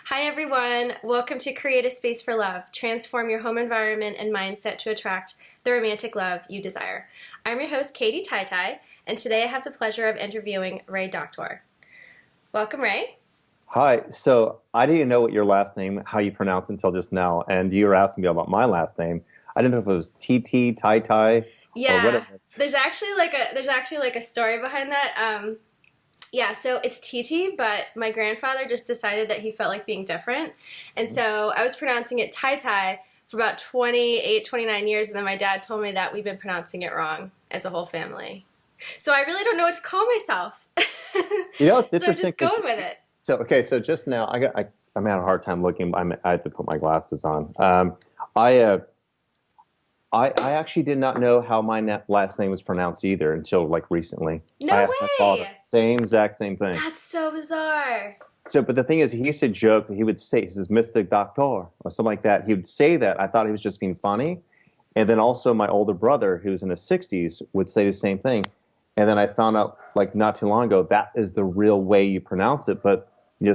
Hi, everyone. Welcome to Create a Space for Love. Transform your home environment and mindset to attract the romantic love you desire. I'm your host, Katie Titi, and today I have the pleasure of interviewing Ray Doktor. Welcome, Ray. Hi. So I didn't know what your last name, how you pronounce it until just now, and you were asking me about my last name. I didn't know if it was Titi, Tai Tai, or what Yeah, it was. there's actually like a story behind that. Yeah, so it's Titi, but my grandfather just decided that he felt like being different. And so I was pronouncing it Tai Tai for about 28, 29 years, and then my dad told me that we've been pronouncing it wrong as a whole family. So I really don't know what to call myself. It's So I'm interesting just because going with it. so just now I'm having a hard time looking. I had to put my glasses on. I I actually did not know how my last name was pronounced either until like recently. I No asked my father, way! same exact same thing. That's so bizarre. So, but the thing is, he used to joke. He would say, "He says, Mr. Doctor," or something like that. He would say that. I thought he was just being funny. And then also, my older brother, who's in his 60s, would say the same thing. And then I found out, like not too long ago, that is the real way you pronounce it, but No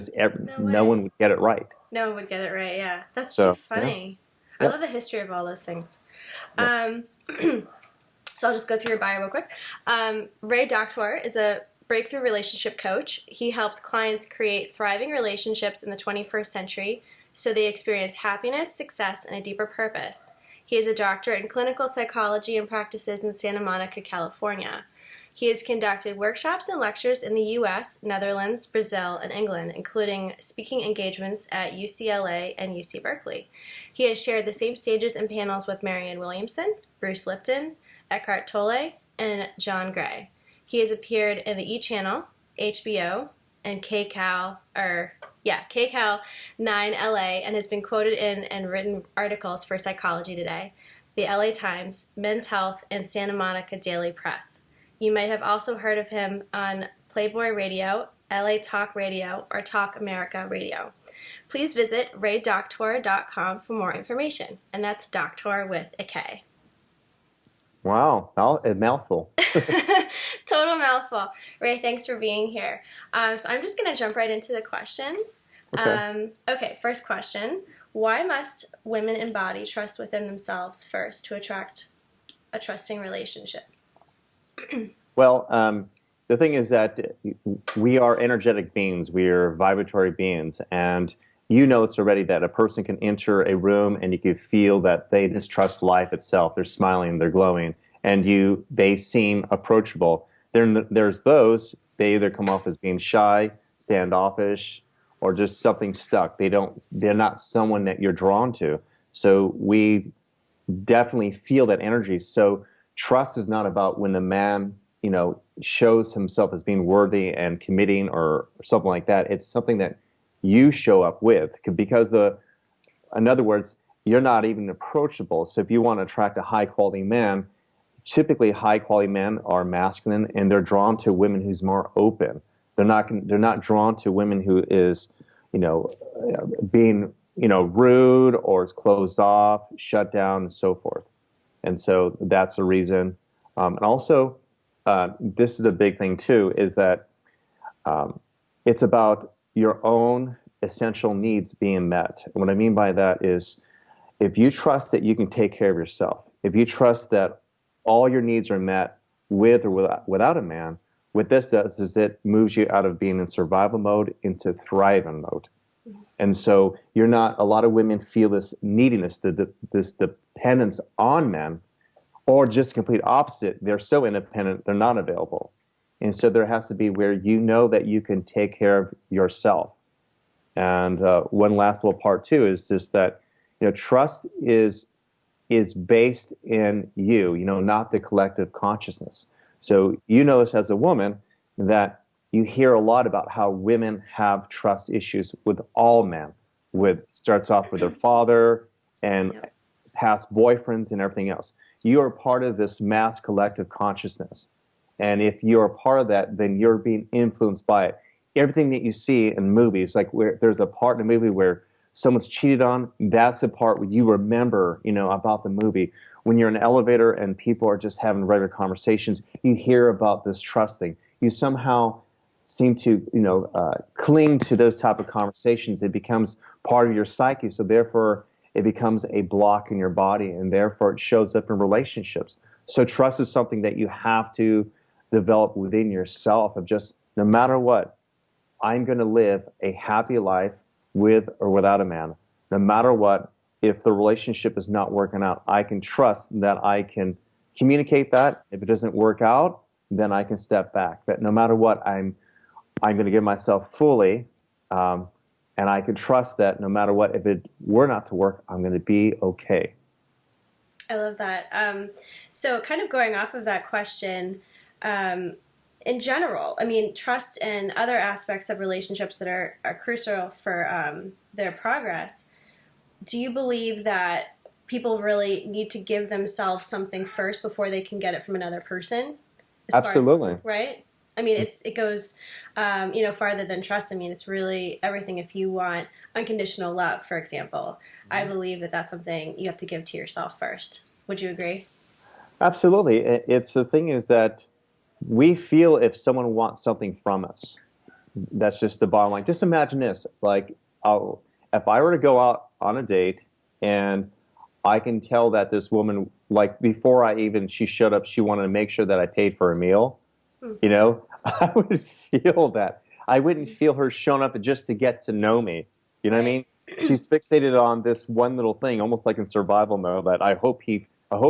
no one way. would get it right. No one would get it right, yeah. That's so So, yeah, funny. I yep, love the history of all those things. yep. Um, so I'll just go through your bio real quick. Ray Doctor is a breakthrough relationship coach. He helps clients create thriving relationships in the 21st century so they experience happiness, success, and a deeper purpose. He is a doctor in clinical psychology and practices in Santa Monica, California. He has conducted workshops and lectures in the US, Netherlands, Brazil, and England, including speaking engagements at UCLA and UC Berkeley. He has shared the same stages and panels with Marianne Williamson, Bruce Lipton, Eckhart Tolle, and John Gray. He has appeared in the E! Channel, HBO, and KCAL 9 LA, and has been quoted in and written articles for Psychology Today, the LA Times, Men's Health, and Santa Monica Daily Press. You might have also heard of him on Playboy Radio, LA Talk Radio, or Talk America Radio. Please visit raydoctor.com for more information, and that's Doctor with a K. Wow, a mouthful. Total mouthful. Ray, thanks for being here. So I'm just going to jump right into the questions. Okay. Okay, first question. Why must women embody trust within themselves first to attract a trusting relationship? Well, the thing is that we are energetic beings. We are vibratory beings, and you know it's already that a person can enter a room and you can feel that they distrust life itself. They're smiling, they're glowing, and they seem approachable. There's those, they either come off as being shy, standoffish, or just something stuck. They're not someone that you're drawn to. So we definitely feel that energy. So trust is not about when the man, shows himself as being worthy and committing or something like that. It's something that you show up with because in other words, you're not even approachable. So if you want to attract a high quality man, typically high quality men are masculine and they're drawn to women who's more open. They're not drawn to women who is, being, rude or is closed off, shut down, and so forth. And so that's the reason. And also, this is a big thing too, is that it's about your own essential needs being met. And what I mean by that is if you trust that you can take care of yourself, if you trust that all your needs are met with or without a man, what this does is it moves you out of being in survival mode into thriving mode. And so a lot of women feel this neediness, this dependence on men, or just complete opposite. They're so independent, they're not available. And so there has to be where you know that you can take care of yourself. And one last little part too is just that trust is based in you, not the collective consciousness. So you notice as a woman that you hear a lot about how women have trust issues with all men. Starts off with their father and Yep. past boyfriends and everything else. You are part of this mass collective consciousness. And if you're a part of that, then you're being influenced by it. Everything that you see in movies, like where there's a part in a movie where someone's cheated on, that's the part where you remember, about the movie. When you're in an elevator and people are just having regular conversations, you hear about this trust thing. You somehow seem to, cling to those type of conversations. It becomes part of your psyche. So therefore, it becomes a block in your body, and therefore it shows up in relationships. So trust is something that you have to develop within yourself of just, no matter what, I'm going to live a happy life with or without a man. No matter what, if the relationship is not working out, I can trust that I can communicate that. If it doesn't work out, then I can step back. That no matter what, I'm going to give myself fully, and I can trust that no matter what, if it were not to work, I'm going to be okay. I love that. So kind of going off of that question, in general, I mean, trust and other aspects of relationships that are crucial for their progress. Do you believe that people really need to give themselves something first before they can get it from another person? Absolutely. Right? I mean, it goes, farther than trust. I mean, it's really everything. If you want unconditional love, for example, I believe that that's something you have to give to yourself first. Would you agree? Absolutely. It's the thing is that we feel if someone wants something from us. That's just the bottom line. Just imagine this. Like, if I were to go out on a date and I can tell that this woman, like before she showed up, she wanted to make sure that I paid for a meal, I would feel that. I wouldn't feel her showing up just to get to know me. You know what I mean? She's fixated on this one little thing, almost like in survival mode, that I hope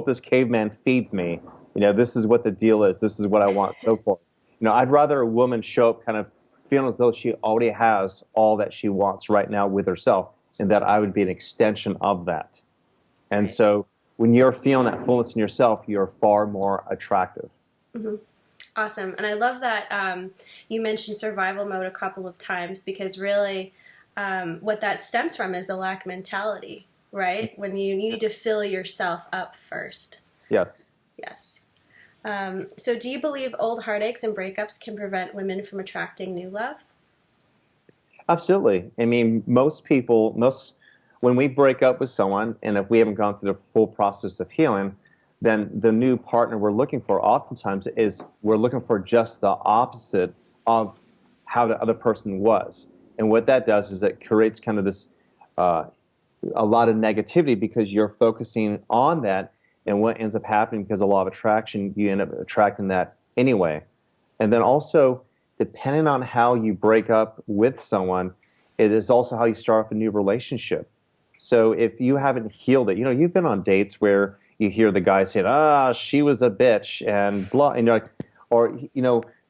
this caveman feeds me. This is what the deal is. This is what I want, so forth. I'd rather a woman show up kind of feeling as though she already has all that she wants right now with herself, and that I would be an extension of that. And so when you're feeling that fullness in yourself, you're far more attractive. Mm-hmm. Awesome. And I love that you mentioned survival mode a couple of times, because really what that stems from is a lack mentality, right? When you need to fill yourself up first. Yes. Yes. So do you believe old heartaches and breakups can prevent women from attracting new love? Absolutely. I mean, when we break up with someone, and if we haven't gone through the full process of healing, then the new partner we're looking for oftentimes is we're looking for just the opposite of how the other person was. And what that does is it creates kind of this, a lot of negativity, because you're focusing on that. And what ends up happening, because of law of attraction, you end up attracting that anyway. And then also, depending on how you break up with someone, it is also how you start off a new relationship. So if you haven't healed it, you've been on dates where you hear the guy saying, she was a bitch, and blah,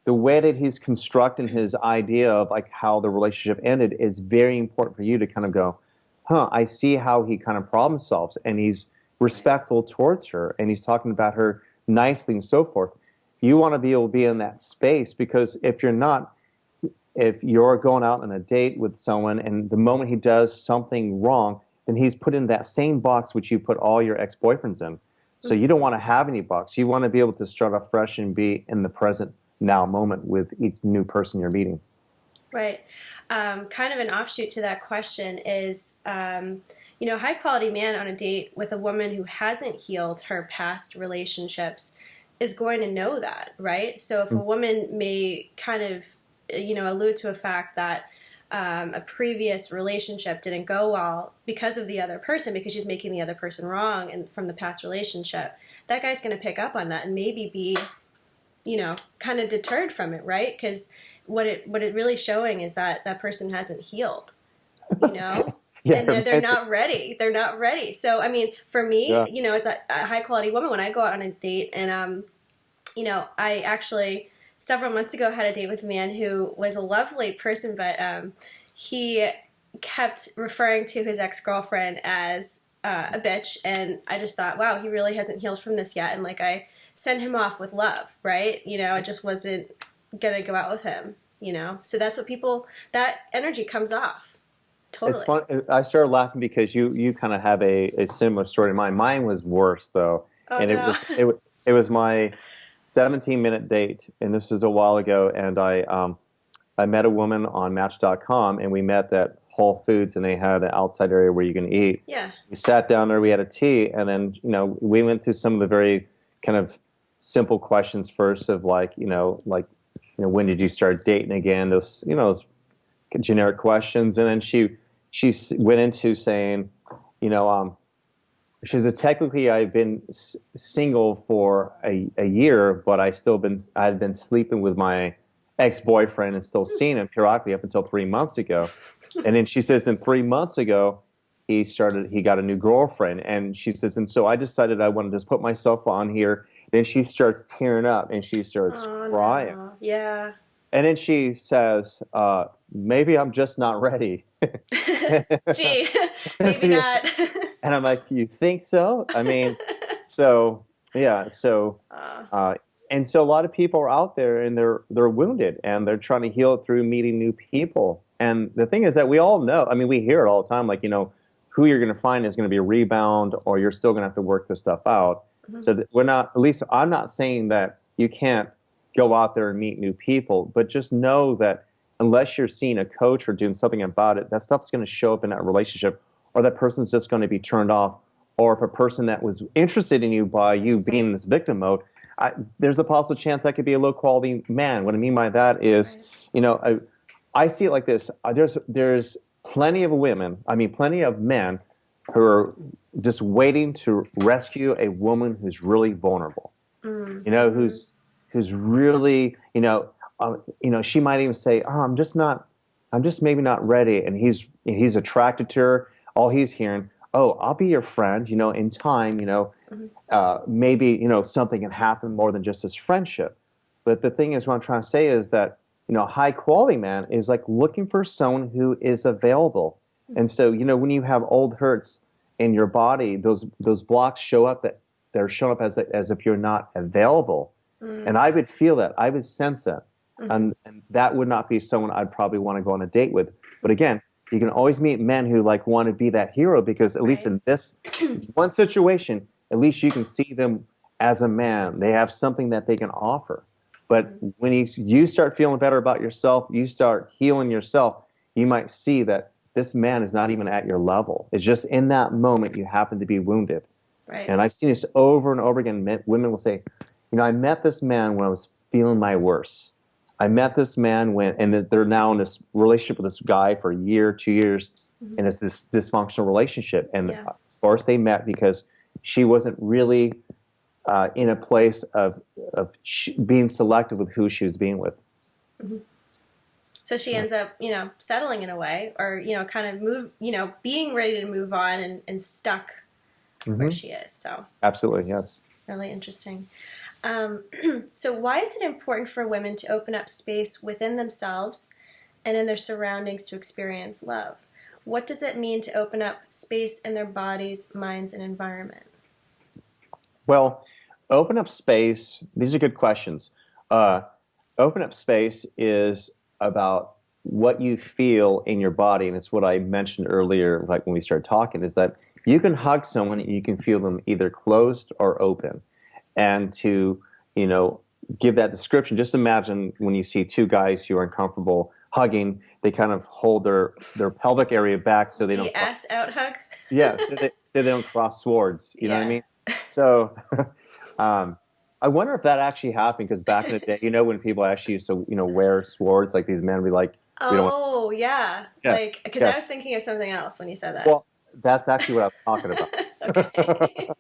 the way that he's constructing his idea of like how the relationship ended is very important for you to kind of go, I see how he kind of problem solves, and he's respectful towards her, and he's talking about her nicely and so forth. You want to be able to be in that space, because if you're going out on a date with someone and the moment he does something wrong, then he's put in that same box which you put all your ex-boyfriends in. So you don't want to have any box. You want to be able to start off fresh and be in the present now moment with each new person you're meeting. Right. Kind of an offshoot to that question is, high quality man on a date with a woman who hasn't healed her past relationships is going to know that, right? So if a woman may kind of, allude to a fact that a previous relationship didn't go well because of the other person, because she's making the other person wrong and from the past relationship, that guy's going to pick up on that and maybe be, kind of deterred from it, right? Because what it really showing is that that person hasn't healed, Yeah, and they're not ready. They're not ready. So, I mean, for me, as a high quality woman, when I go out on a date and, I actually several months ago had a date with a man who was a lovely person, but he kept referring to his ex-girlfriend as a bitch, and I just thought, wow, he really hasn't healed from this yet, and like I sent him off with love, right? I just wasn't gonna go out with him, So that's what that energy comes off. Totally. It's fun. I started laughing because you kind of have a similar story to mine. Mine was worse though, and no. it was my 17-minute date, and this is a while ago. And I met a woman on Match.com, and we met at Whole Foods, and they had an outside area where you can eat. Yeah. We sat down there, we had a tea, and then we went through some of the very kind of simple questions first of like when did you start dating again? Those, those generic questions. And then went into saying, you know, she said, technically I've been single for a year, but I'd been sleeping with my ex-boyfriend and still seeing him periodically up until 3 months ago. And then she says, and 3 months ago, he got a new girlfriend. And she says, and so I decided I wanted to just put myself on here. Then she starts tearing up and she starts crying. No. Yeah. And then she says, maybe I'm just not ready. Gee, maybe not. And I'm like, you think so? I mean, so yeah, and so a lot of people are out there and they're wounded and they're trying to heal it through meeting new people. And the thing is that we all know, I mean, we hear it all the time, like, who you're going to find is going to be a rebound, or you're still going to have to work this stuff out. Mm-hmm. So we're not, at least I'm not saying that you can't go out there and meet new people, but just know that unless you're seeing a coach or doing something about it, that stuff's going to show up in that relationship, or that person's just going to be turned off. Or if a person that was interested in you by you being in this victim mode, there's a possible chance that could be a low quality man. What I mean by that is, I see it like this. There's plenty of women, plenty of men who are just waiting to rescue a woman who's really vulnerable. Mm-hmm. Who's really, she might even say, "Oh, I'm just maybe not ready," and he's attracted to her. All he's hearing, "Oh, I'll be your friend," in time, maybe, something can happen more than just this friendship. But the thing is, what I'm trying to say is that, high quality man is like looking for someone who is available. And so, when you have old hurts in your body, those blocks show up, that they're showing up as if you're not available. Mm. And I would feel that, I would sense that. Mm-hmm. And that would not be someone I'd probably want to go on a date with. But again, you can always meet men who want to be that hero, because at least in this one situation, at least you can see them as a man. They have something that they can offer. But when you start feeling better about yourself, you start healing yourself, you might see that this man is not even at your level. It's just in that moment you happen to be wounded. Right. And I've seen this over and over again. Women will say, I met this man when I was feeling my worst. I met this man and they're now in this relationship with this guy for a year, 2 years, and it's this dysfunctional relationship. And of course they met because she wasn't really in a place of being selective with who she was being with. Mm-hmm. So she ends up, settling in a way, or, kind of being ready to move on and stuck where she is. So absolutely, yes. Really interesting. So why is it important for women to open up space within themselves and in their surroundings to experience love? What does it mean to open up space in their bodies, minds, and environment? Well, open up space, these are good questions. Open up space is about what you feel in your body, and it's what I mentioned earlier, like when we started talking, is that you can hug someone and you can feel them either closed or open. And to, give that description, just imagine when you see two guys who are uncomfortable hugging, they kind of hold their pelvic area back so they don't... The ass out hug? Yeah, so they don't cross swords, you know what I mean? So I wonder if that actually happened, because back in the day, when people actually used to, wear swords, like these men would be like... Oh, yeah. Like, because I was thinking of something else when you said that. Well, that's actually what I was talking about. Okay.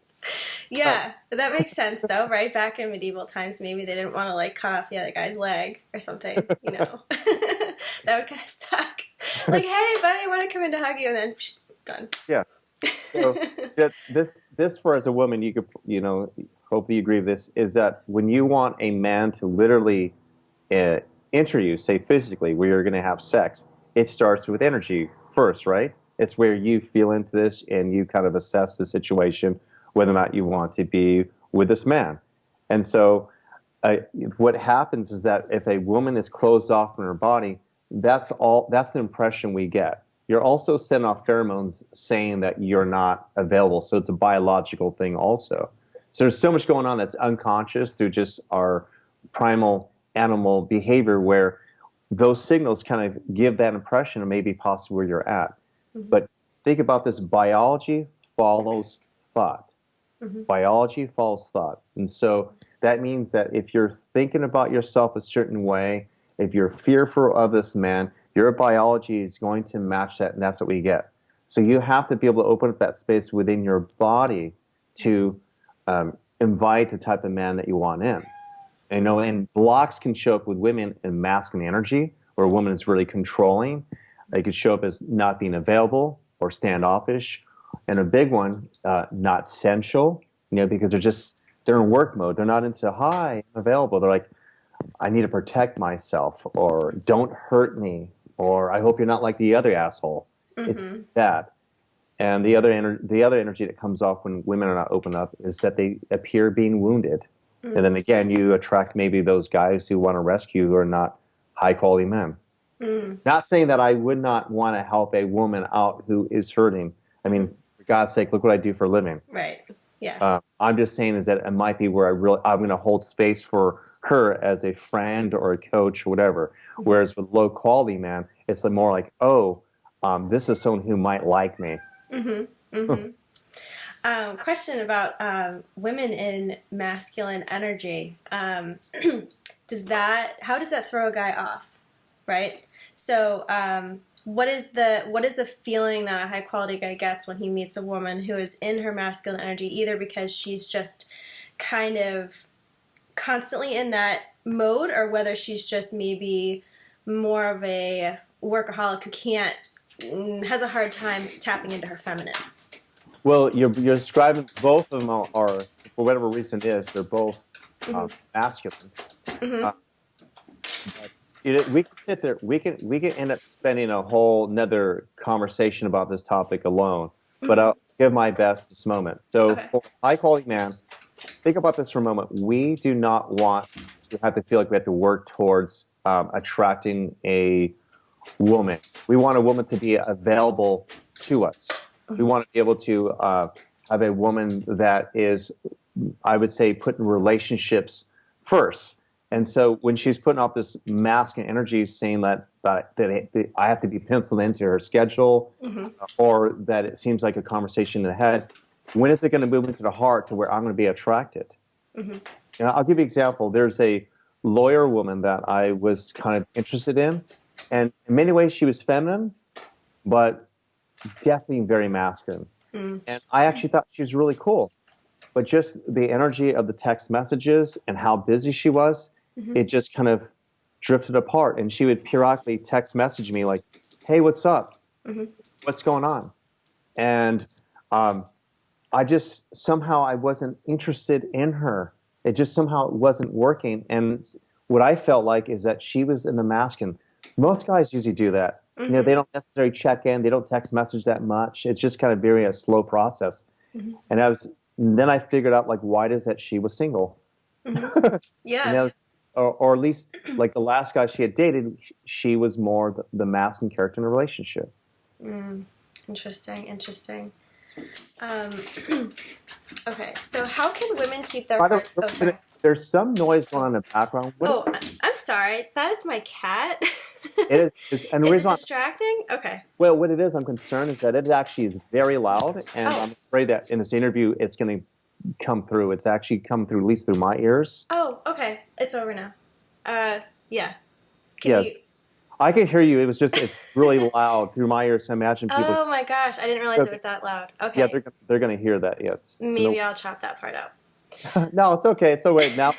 Yeah, that makes sense, though, right? Back in medieval times, maybe they didn't want to, cut off the other guy's leg or something, That would kind of suck. Like, hey, buddy, I want to come in to hug you, and then, done. Yeah. So, this for as a woman, you could, hopefully you agree with this, is that when you want a man to literally enter you, say physically, where you're going to have sex, it starts with energy first, right? It's where you feel into this and you kind of assess the situation, whether or not you want to be with this man. And so what happens is that if a woman is closed off in her body, that's the impression we get. You're also sending off pheromones saying that you're not available. So it's a biological thing also. So there's so much going on that's unconscious through just our primal animal behavior, where those signals kind of give that impression of maybe possibly where you're at. Mm-hmm. But think about this: biology follows thought. Mm-hmm. Biology follows thought. And so that means that if you're thinking about yourself a certain way, if you're fearful of this man, your biology is going to match that, and that's what we get. So you have to be able to open up that space within your body to invite the type of man that you want in. And blocks can show up with women in masculine energy, where a woman is really controlling. They could show up as not being available or standoffish. And a big one, not sensual, because they're in work mode. They're not into, hi, I'm available. They're like, I need to protect myself, or don't hurt me, or I hope you're not like the other asshole. Mm-hmm. It's that. And the other energy that comes off when women are not open up is that they appear being wounded. Mm-hmm. And then again, you attract maybe those guys who want to rescue who are not high quality men. Mm. Not saying that I would not want to help a woman out who is hurting. I mean, for God's sake, look what I do for a living. Right. Yeah. I'm just saying is that it might be where I'm going to hold space for her as a friend or a coach or whatever. Mm-hmm. Whereas with low quality man, it's more like, this is someone who might like me. Mm-hmm. Mm-hmm. Question about women in masculine energy. How does that throw a guy off? Right. So, what is the feeling that a high quality guy gets when he meets a woman who is in her masculine energy, either because she's just kind of constantly in that mode, or whether she's just maybe more of a workaholic who has a hard time tapping into her feminine? Well, you're describing both of them are, for whatever reason it is, they're both masculine. Mm-hmm. We can sit there. We can end up spending a whole another conversation about this topic alone. Mm-hmm. But I'll give my best this moment. So, for a high quality man, think about this for a moment. We do not want to have to feel like we have to work towards attracting a woman. We want a woman to be available to us. Mm-hmm. We want to be able to have a woman that is, I would say, putting relationships first. And so when she's putting off this masculine energy, saying that I have to be penciled into her schedule, mm-hmm. or that it seems like a conversation in the head, when is it going to move into the heart to where I'm going to be attracted? Mm-hmm. And I'll give you an example. There's a lawyer woman that I was kind of interested in, and in many ways she was feminine, but definitely very masculine. Mm-hmm. And I actually thought she was really cool. But just the energy of the text messages and how busy she was, mm-hmm. it just kind of drifted apart. And she would periodically text message me like, hey, what's up? Mm-hmm. What's going on? And I just, somehow I wasn't interested in her. It just somehow wasn't working. And what I felt like is that she was in the masculine. Most guys usually do that. Mm-hmm. They don't necessarily check in. They don't text message that much. It's just kind of very a slow process. Mm-hmm. And then I figured out, like, why does that she was single? Mm-hmm. Yeah. Or at least, like, the last guy she had dated, she was more the masculine character in the relationship. Interesting. Okay, so how can women keep their heart... sorry. There's some noise going on in the background. I'm sorry. That is my cat. It is. And the is reason it distracting? Okay. Well, what it is, I'm concerned, is that it actually is very loud, and I'm afraid that in this interview, it's going to come through. It's actually come through, at least through my ears. Oh, okay. It's over now. Yeah. Yes. I can hear you. It's really loud through my ears. So imagine people. Oh my gosh, I didn't realize it was that loud. Okay. Yeah, they're going to hear that. Yes. Maybe I'll chop that part out. No, it's okay. It's all right now.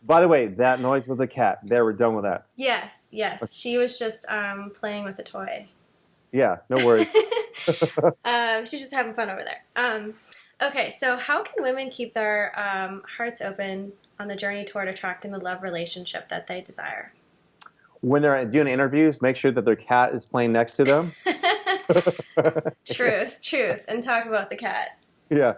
By the way, that noise was a cat. There, we're done with that. Yes. She was just playing with a toy. Yeah, no worries. She's just having fun over there. Okay, so how can women keep their hearts open on the journey toward attracting the love relationship that they desire? When they're doing interviews, make sure that their cat is playing next to them. Truth. And talk about the cat. Yeah.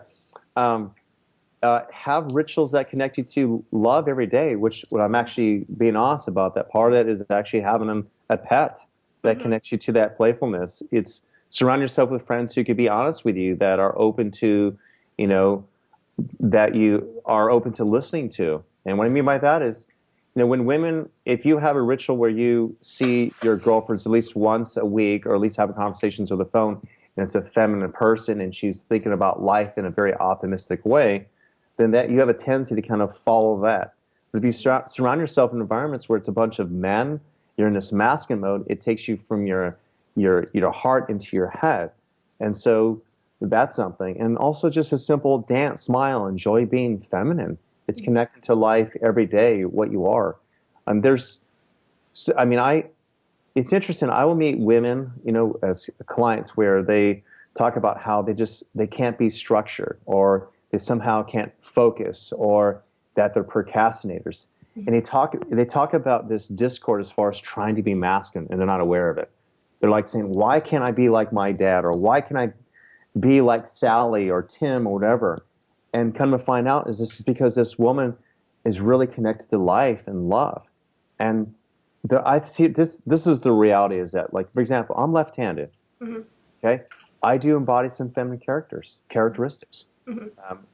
Have rituals that connect you to love every day, which what I'm actually being honest about, that part of it is actually having a pet that mm-hmm. connects you to that playfulness. It's surround yourself with friends who can be honest with you, that are open to, that you are open to listening to. And what I mean by that is, when women, if you have a ritual where you see your girlfriends at least once a week, or at least having conversations over the phone, and it's a feminine person and she's thinking about life in a very optimistic way, then that you have a tendency to kind of follow that. But if you surround yourself in environments where it's a bunch of men, you're in this masculine mode, it takes you from your heart into your head. And so that's something. And also just a simple dance, smile, enjoy being feminine. It's connected to life every day, what you are. And it's interesting. I will meet women, as clients where they talk about how they can't be structured, or they somehow can't focus, or that they're procrastinators. And they talk about this discord as far as trying to be masculine, and they're not aware of it. They're like saying, why can't I be like my dad? Or why can't I be like Sally or Tim or whatever? And come to find out is this is because this woman is really connected to life and love. And I see this is the reality, is that, like, for example, I'm left-handed. Mm-hmm. Okay? I do embody some feminine characteristics. Mm-hmm.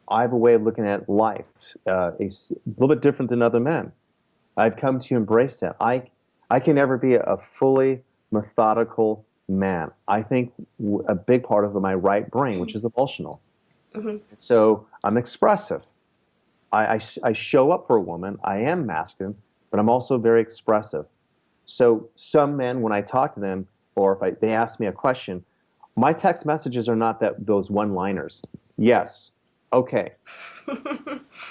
I have a way of looking at life, a little bit different than other men. I've come to embrace that. I can never be a fully methodical man. I think a big part of my right brain, which is emotional. Mm-hmm. So I'm expressive. I show up for a woman. I am masculine, but I'm also very expressive. So some men, when I talk to them, or if they ask me a question, my text messages are not those one-liners. Yes. Okay.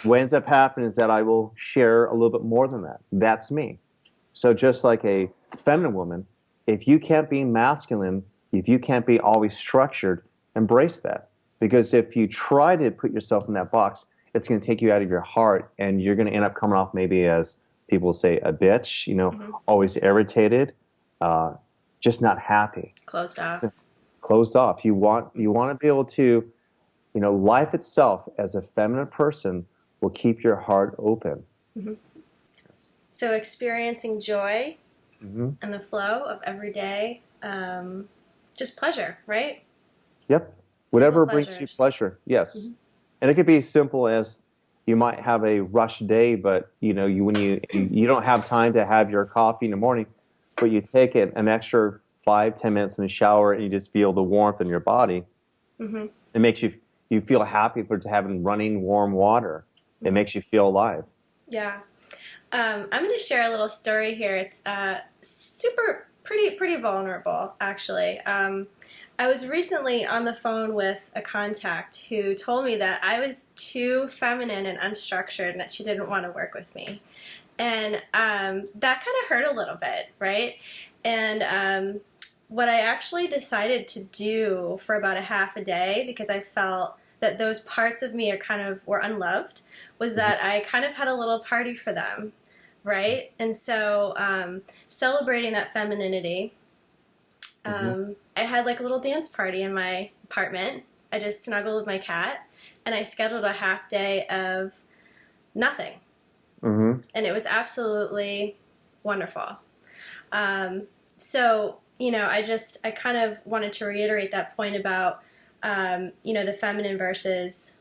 What ends up happening is that I will share a little bit more than that. That's me. So just like a feminine woman, if you can't be masculine, if you can't be always structured, embrace that. Because if you try to put yourself in that box, it's going to take you out of your heart, and you're going to end up coming off maybe as, people say, a bitch, mm-hmm. always irritated, just not happy. Closed off. Closed off. You want to be able to, life itself as a feminine person will keep your heart open. Mm-hmm. Yes. So experiencing joy mm-hmm. and the flow of everyday, just pleasure, right? Yep. Whatever brings you pleasure. Yes. Mm-hmm. And it could be as simple as you might have a rush day, but when you don't have time to have your coffee in the morning, but you take an extra 5-10 minutes in the shower, and you just feel the warmth in your body. Mm-hmm. It makes you feel happy for having running warm water. It makes you feel alive. Yeah. I'm going to share a little story here. It's pretty vulnerable, actually. I was recently on the phone with a contact who told me that I was too feminine and unstructured and that she didn't want to work with me. And that kind of hurt a little bit, right? And what I actually decided to do for about a half a day, because I felt that those parts of me were unloved, was that I kind of had a little party for them, right? And so celebrating that femininity, I had like a little dance party in my apartment. I just snuggled with my cat, and I scheduled a half day of nothing. Mm-hmm. And it was absolutely wonderful. So, I kind of wanted to reiterate that point about, the feminine versus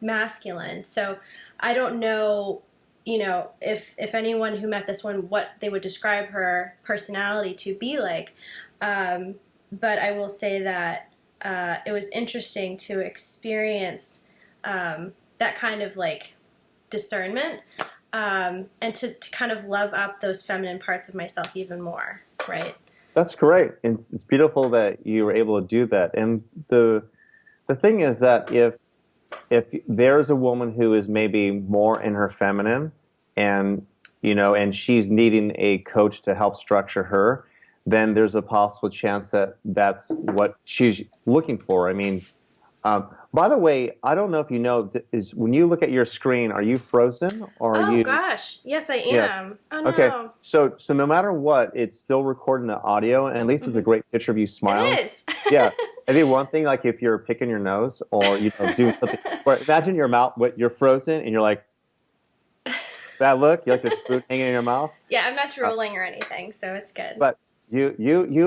masculine. So I don't know, if anyone who met this one, what they would describe her personality to be like. But I will say that it was interesting to experience that kind of like discernment, and to kind of love up those feminine parts of myself even more, right? That's great. It's beautiful that you were able to do that. And the thing is that if there's a woman who is maybe more in her feminine, and and she's needing a coach to help structure her, then there's a possible chance that that's what she's looking for. I mean, by the way, I don't know if you know, is when you look at your screen, are you frozen, or are you? Oh gosh, yes I am. Yeah. Oh no. Okay, so no matter what, it's still recording the audio, and at least it's a great picture of you smiling. It is. Yeah. I think one thing, like if you're picking your nose or doing something, or imagine your mouth, you're frozen, and you're like, that look, you like there's food hanging in your mouth. Yeah, I'm not drooling or anything, so it's good. But you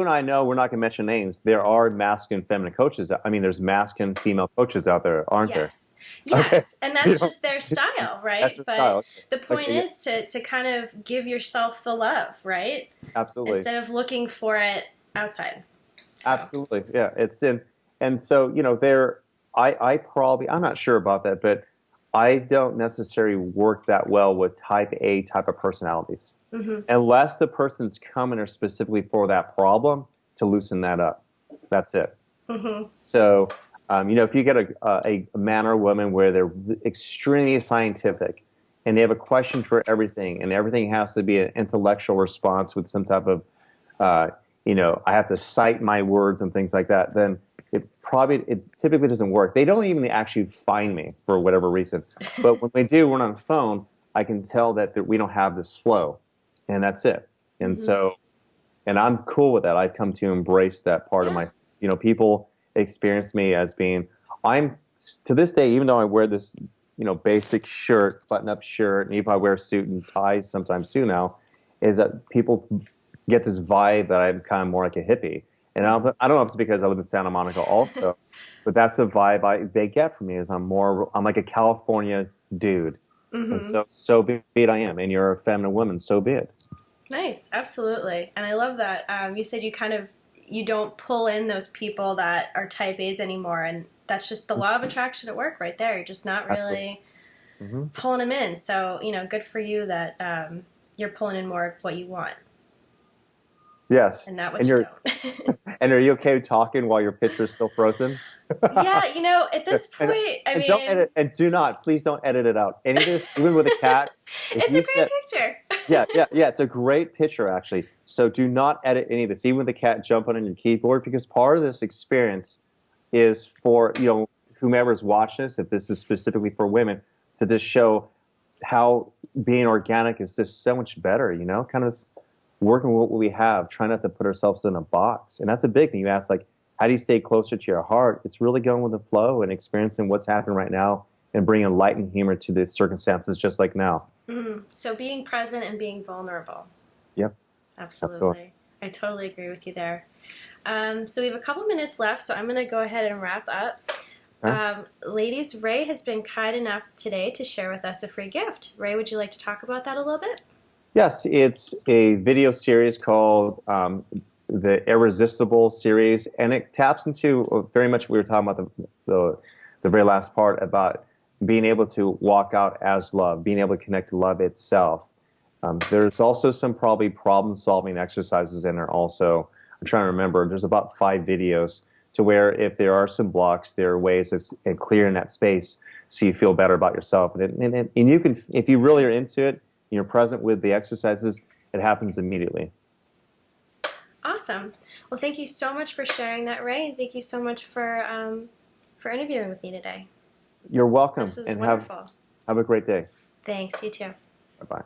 and I know, we're not going to mention names. There are masculine, feminine coaches. I mean, there's masculine, female coaches out there, aren't there? Yes, okay. And that's just their style, right? That's their but style. The point is to kind of give yourself the love, right? Absolutely. Instead of looking for it outside. So. Absolutely, yeah. It's in, and so I'm not sure about that, but I don't necessarily work that well with type A type of personalities, Mm-hmm. unless the person's coming or specifically for that problem to loosen that up. That's it. Mm-hmm. So, if you get a man or woman where they're extremely scientific and they have a question for everything, and everything has to be an intellectual response with some type of, I have to cite my words and things like that, then it typically doesn't work. They don't even actually find me for whatever reason. But when they do, when on the phone, I can tell that we don't have this flow, and that's it. And Mm-hmm. so, and I'm cool with that. I've come to embrace that part of Yeah. my, people experience me as being, I'm, to this day, even though I wear this, basic shirt, button-up shirt, and even I wear a suit and ties sometimes too now, is that people get this vibe that I'm kind of more like a hippie. And I don't know if it's because I live in Santa Monica also, but that's the vibe they get from me is I'm like a California dude. And Mm-hmm. so be it I am. And you're a feminine woman, so be it. Nice, absolutely, and I love that. You said you don't pull in those people that are type A's anymore, and that's just the law of attraction at work right there. You're just not really Mm-hmm. pulling them in. So good for you that you're pulling in more of what you want Yes. and not what And you you're don't. and are you okay talking while your picture is still frozen? Yeah, at this and, point, I and don't mean, edit and please don't edit it out. Any of this, even with a cat, if it's a you great said picture. yeah, it's a great picture actually. So do not edit any of this, even with the cat jumping on your keyboard, because part of this experience is for, whomever's watching this, if this is specifically for women, to just show how being organic is just so much better, kind of working with what we have, trying not to put ourselves in a box. And that's a big thing. You ask, like, how do you stay closer to your heart? It's really going with the flow and experiencing what's happening right now and bringing light and humor to the circumstances just like now. Mm-hmm. So being present and being vulnerable. Yep. Absolutely. Absolutely. I totally agree with you there. So we have a couple minutes left, so I'm going to go ahead and wrap up. Okay. Ladies, Ray has been kind enough today to share with us a free gift. Ray, would you like to talk about that a little bit? Yes, it's a video series called the Irresistible series, and it taps into very much what we were talking about the very last part about being able to walk out as love, being able to connect to love itself. There's also some probably problem-solving exercises in there also. I'm trying to remember. There's about 5 videos to where if there are some blocks, there are ways of clearing that space so you feel better about yourself. And you can, if you really are into it, you're present with the exercises, it happens immediately. Awesome. Well, thank you so much for sharing that, Ray, and thank you so much for interviewing with me today. You're welcome. This was And wonderful. have a great day. Thanks. You too. Bye-bye.